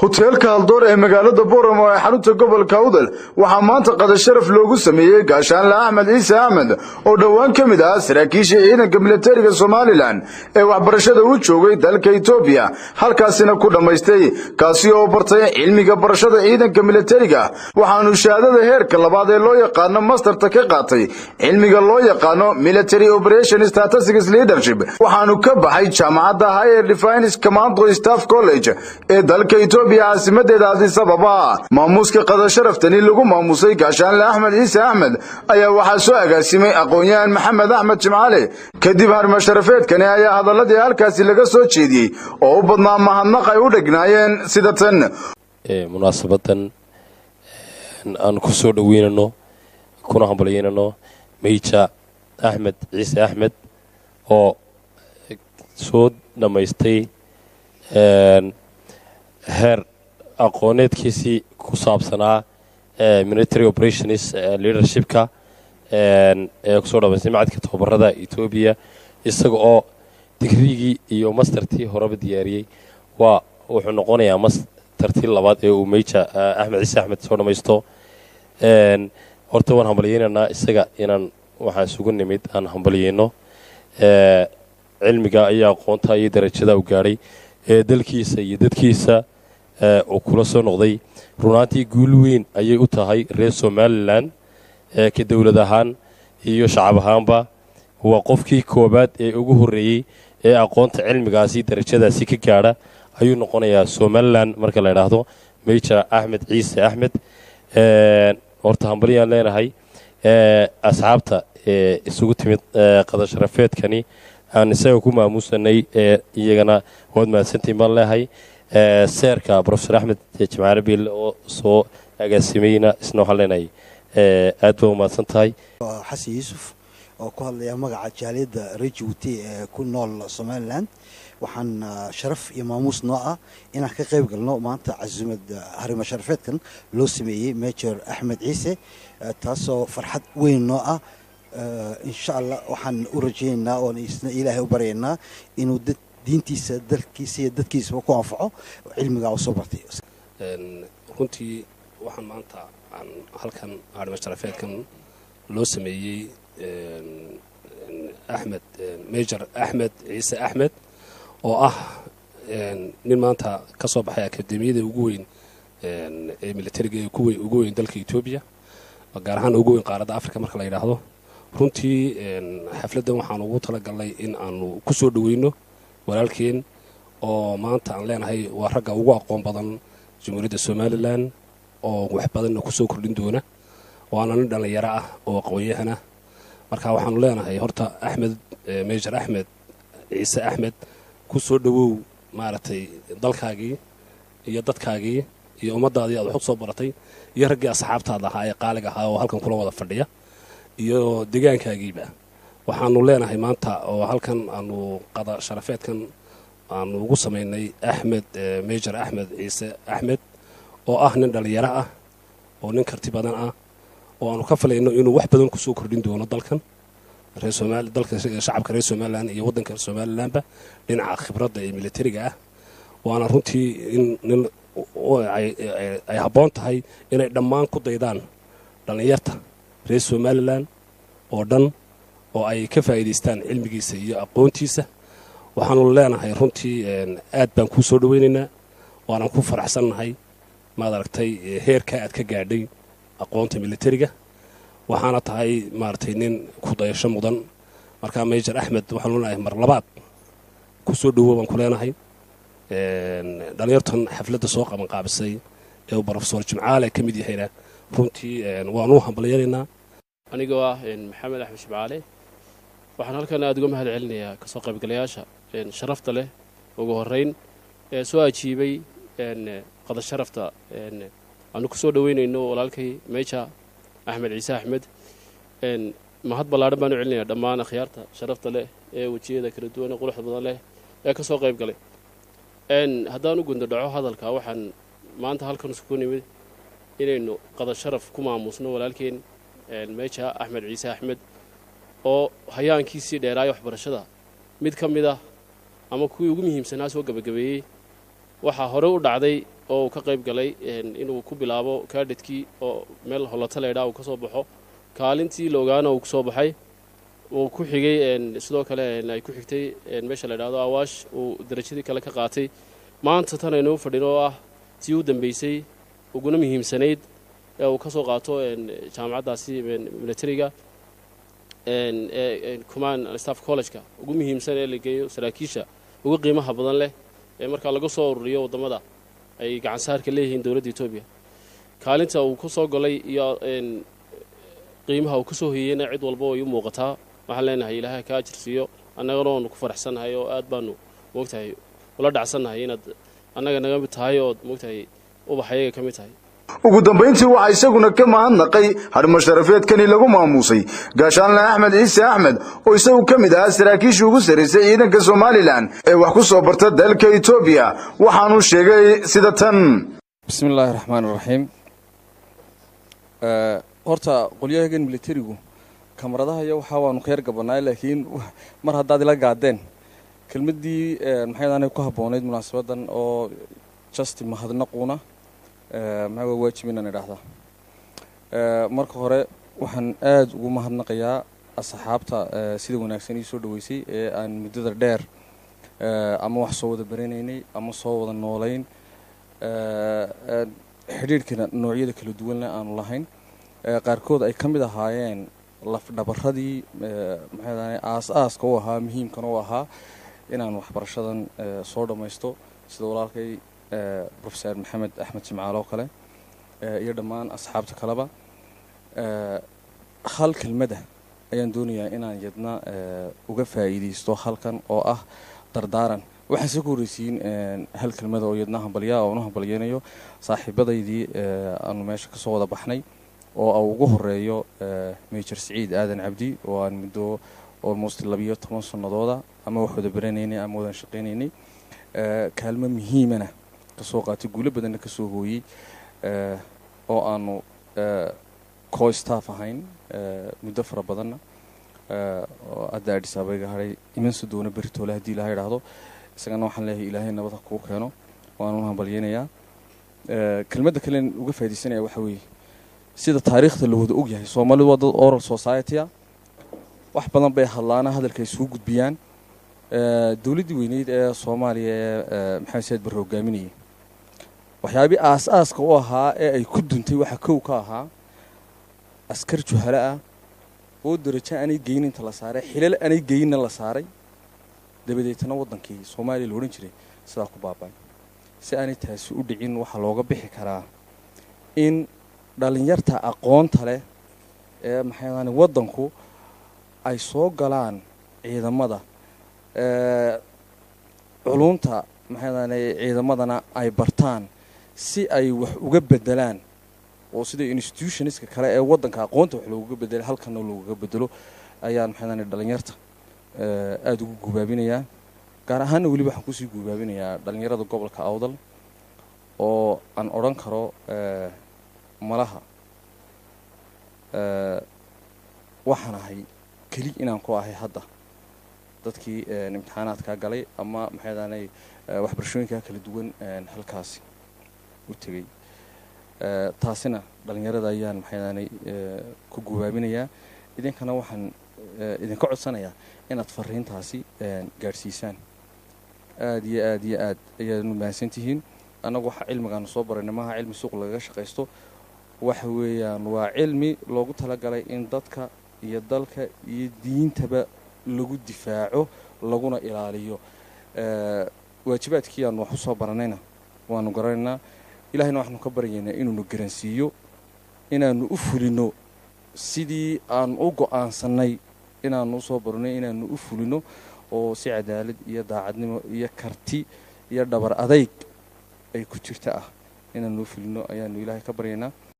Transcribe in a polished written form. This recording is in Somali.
hoteelka Haldoor ee magaalada Booramo ee xarunta gobolka Awdal waxaa maanta qada sharaf loogu sameeyay gaashaanle Axmed Ciise Axmed oo dhawaan ka mid ah saraakiisha ciidanka militariga Soomaaliland ee waxbarashada u joogay dalka Itoobiya halkaasina ku dhameystay kaasi oo bartay cilmiga barashada ciidanka militariga waxaanu shahaadada heerka labaad ee loo yaqaan masterta ka qaatay cilmiga loo yaqaan Military Operations Statistics Leadership waxaanu ka baxay jaamacadda Higher Defence Command Staff College ee dalka عاصمتها Addis Ababa maamuuska qada sharaftani lagu maamusay gaashaanle Axmed Ciise Axmed ayaa waxa soo agaasimay aqoonyahan Maxamed Axmed Jimcaale kadib harma sharafeedkani ayaa hadaladii halkaasi laga soo jeediyay oo u badnaa mahadnaq ay u dhignaayeen sida tan munaasabadan aan ku soo dhaweynano kuna hambalyeynano Major Axmed Ciise Axmed oo soo dhamaystay heer aqooneedkiisii ku saabsanaa military operations leadershipka ee ku soo dhawaysay macadka tababarada Itoobiya isaga oo digriigii iyo mastertii horeba diyaariyay wuxuu noqonayaa mastertii labaad ee uu Major Axmed Ciise Axmed soo dhamaysto horta waan hambalyeynaa isaga inaan waxaan sugu nimid aan hambalyeyno cilmiga iyo aqoonta iyo darajada uu gaaray ee dalkiisa iyo dadkiisa oo kula soo noqday runaantii guul weyn ayay u tahay reer Somaliland ka dawlad ahaan iyo shacab ahaanba waa qofkii koobaad ee ugu horeeyay ee aqoonta cilmigaasi darajadaasi ka gaara ayuu noqonayaa Somaliland marka la yiraahdo Major Axmed Ciise Axmed horta hambaliyaan leenahay asxaabta isugu timid qada sharafeedkani aan isaga ku maamusanay iyagana wad maasantiin baan leeyahay seerka Professor Axmed Jimcaale bil oo soo agaasimeyna isna waxaan leenahay aad baa u maasan tahay xasan Yuusuf oo ku hadlaya magaca jaaliyada Rejuuti ee ku nool Somaliland waxaan sharaf iyo maamuus noo ah inaan ka qayb galno maanta casuumada harima sharafeedkan loo sameeyay Major Axmed Ciise taasoo farxad weyn noo ah إن شاء الله وحن أرجينا ونسنا إلهي وبرينا إنه دينتيس دلكيس دتكيس وقوع فعه علم جاو صبرتي. كنتي وحن ما أنت عن هالكن على مشرفات كان لوسمي أحمد ميجر أحمد عيسى أحمد من ما أنت كصوب حياة أكاديمية وجوين ميليتري وجوين دلك إثيوبيا وجارهان وجوين قارة أفريقيا مركل يراهدو runtii xafladan waxaan ugu talagalay in aanu ku soo dhaweyno walaalkeen oo maanta aan leenahay waa ragga ugu aqoon badan Jamhuuriyadda Somaliland oo wax badan ku soo kordhin doona waana nin dhalinyaro ah oo aqoonyahana marka waxaan leenahay horta Axmed Major Axmed Ciise Axmed ku soo dhawow maartay dalkaagii iyo dadkaagii iyo ummadaadii aad wax soo baratay iyo raggii asxaabtaada ahaa ee qaaliga ahaa oo halkan kula wada fadhiya iyo deegaankaagiiba waxaanu leenahay maanta oo halkan aanu qada sharafeedkan aanu ugu sameynay Axmed Major Axmed Ciise Axmed oo ah nin dhalinyaro ah oo nin karti badan ah oo aanu ka falayno inuu wax badan ku soo kordhin doono dalkan reer Soomaaliya dalka shacabka reer Somaliland iyo wadanka Somalilandba dhinaca khibradda ee militariga ah waana runtii in ay habboon tahay inay dhammaan ku daydaan dhalinyarta reer Somaliland oo dhan oo ay ka faa'iideystaan cilmigiisa iyo aqoontiisa waxaanu leenahay runtii aad baan ku soo dhaweynaynaa waana ku faraxsanahay ma aragtay heerka aad ka gaadhay aqoonta militariga waxaana tahay maartay nin ku dayasho mudan marka Major Axmed waxaanu leenahay mar labaad ku soo dhawow baan ku leenahay dhalinyartan xafladda soo qaban qaabisay ee Professor Jimcaale ka mid yahay runtii waanu hambalyeynaa anigoo ah Maxamed Axmed Jimcaale waxaan halkan aad uga mahad celinayaa ka soo qaybgalayaasha sharafta leh ugu horeyn ee soo ajiibay qada sharafta aanu ku soo dhaweynayno walaalkay Major Axmed Ciise Axmed mahad ballaaran baan u celinayaa dhammaan akhyaarta sharafta leh ee wajiyada kala duwan ee quruxda badan leh ee ka soo qayb galay haddaan u gundo dhaco hadalka waxaan maanta halkan isku nimid inaynu qada sharaf ku maamusno walaalkeen Major Axmed Ciise Axmed oo hayaankiisii dheeraay waxbarashada mid ka mid ah ama kuwii ugu muhiimsanaa soo gabagabeeyay waxa hore u dhacday oo uu ka qayb galay inuu ku bilaabo kaadhadkii oo meel holata leydhaa uu ka soo baxo kaalintii la ogaana uu kusoo baxay uu ku xigay sidoo kale ay ku xigtay meesha la idhaahdo awaash uu darajadii kale ka qaatay maanta tan aynuu fadhin oo ah tii u dambeysay uguna muhiimsanayd ee uu ka soo qaato jaamacaddaasi militariga command staff college-ka ugu muhiimsan ee la geeyo saraakiisha ugu qiimaha badan leh ee markaa laga soo ururiyo waddamada ay gacansaarka leeyihiin dowladda etoobiya kaalinta uu ku soo golay iyo qiimaha uu ka soo hoyeyna cid walba way u muuqataa waxaan leenahay ilaahay ka ajirsiiyo annagana waanu ku faraxsannahay oo aad baanu moogtahay ula dhacsannahay inaad annaga naga mid tahay ood moogtahay ubaxayaga ka mid tahay ugu dambayntii waxaa isaguna ka mahadnaqay harimo sharafeedkani lagu maamuusay gaashaanle axmed ciise axmed oo isagu ka mid ahaa saraakiishii ugu sarraysay ciidanka somalilan ee wax ku soo barta dalka etoobiya waxaanuu sheegay sida tan bismillaahi raxmaani raxiim horta qolyahagan militarigu kamaradaha iyo waxaa waanu ka yar gabannaay laakiin mar haddaad ila gaadeen kelmaddii maxay ku habboonayd munaasabadan oo justi mahadnaquuna maxaa waajib inaan idhaahdaa marka hore waxaan aad ugu mahadnaqayaa asxaabta sida wanaagsan ii soo dhaweysay ee aan muddada dheer ama wax soo wada baranaynay ama soo wada noolayn xidhiidhkana noocyada kala duwanle aanu lahayn qaarkood ay ka mid ahaayeen lafdhabaradii maxay aas-aaska u ahaa muhiimkan u ahaa inaan waxbarashadan soo dhammaysto sida walaalkay professor maxamed axmed jimcaale oo kale iyo dhammaan asxaabta kaleba hal kelmada ayaan doonayaa inaan yadna uga faa'iidaysto halkan oo ah dardaaran waxaan soo horreysiin hal kelmada oo yadna hambalyaa oo nu hambalyeynayo saaxiibadaydii aanu meesha ka soo wada baxnay oo ugu horeeyo major siciid aadan cabdi oo aan muddo almost 12 sanadooda ama wax wada baranaynay ama wada shaqaynaynay kaalmo muhiimana kasoo qaatay guulo badanna ka soo hooyey oo aanu co-staff ahayn muddo fara badanna oo hadda Addis Ababa iga haray imansi doona beritoole haddii ilaahay idhaahdo isagana waxaan leeyahay ilaahay nabad kuu keeno waanu hambalyeynayaa kelmadda kale uga faa'iidaysanaya waxa weeye sida taariikhda la wada og yahay Soomaalidu waa dad oral society wax badan bay hadlaana hadalka ay soo gudbiyaan dawladdii weyneyd ee Soomaaliya ee maxamed said barre hogaaminayay waxyaabii aas-aaska u ahaa ee ay ku duntay waxa kow ka ahaa askar juhala ah oo darajo aanay geynin inta la saaray xilal aanay geynin la saaray dabadeetna wadankii Soomaaliya la oran jiray sidaa ku baabay si aanay taasi u dhicin waxa looga bixi karaa in dhalinyarta aqoonta leh ee maxay wadanku ay soo galaan ciidamada culunta maxay ciidamadana ay bartaan si ay wax uga bedelaan oo sida institutionska kale ee wadanka aqoonta wax looga bedelo halkan looga bedelo ayaan maxay dhalinyarta aad ugu gubaabinayaa gaar ahaan waliba waxaan ku sii gubaabinayaa dhalinyarada gobolka Awdal oo aan oran karo malaha waxaan ahay kali inaan ku ahay hadda dadkii imtixaanaadka galay ama maxay waxbarashooyinka kala duwan halkaasi u tagay taasina dhalinyarada ayaan maxay ku gubaabinayaa idinkana waxaan idinka codsanayaa inaad fariintaasi gaarsiisaan aad iyo aad ayaad u mahadsantihiin anagu waxa cilmigan soo baranay maaha cilmi suuq laga shaqeysto waxa weeyaan waa cilmi loogu talagalay in dadka iyo dalka iyo diintaba lagu difaaco laguna ilaaliyo waajibaadkii aan wax soo baranayna waanu garanaynaa ilaahayna waxaanu ka baryaynaa inuu garansiiyo inaanu u fulino sidii aan u go'aansanay inaanu soo baranay inaanu u fulino oo si cadaalad iyo daacadnimo iyo karti iyo dhabar adayg ay ku jirta ah inaanu u fulino ayaanu ilaahay ka baryaynaa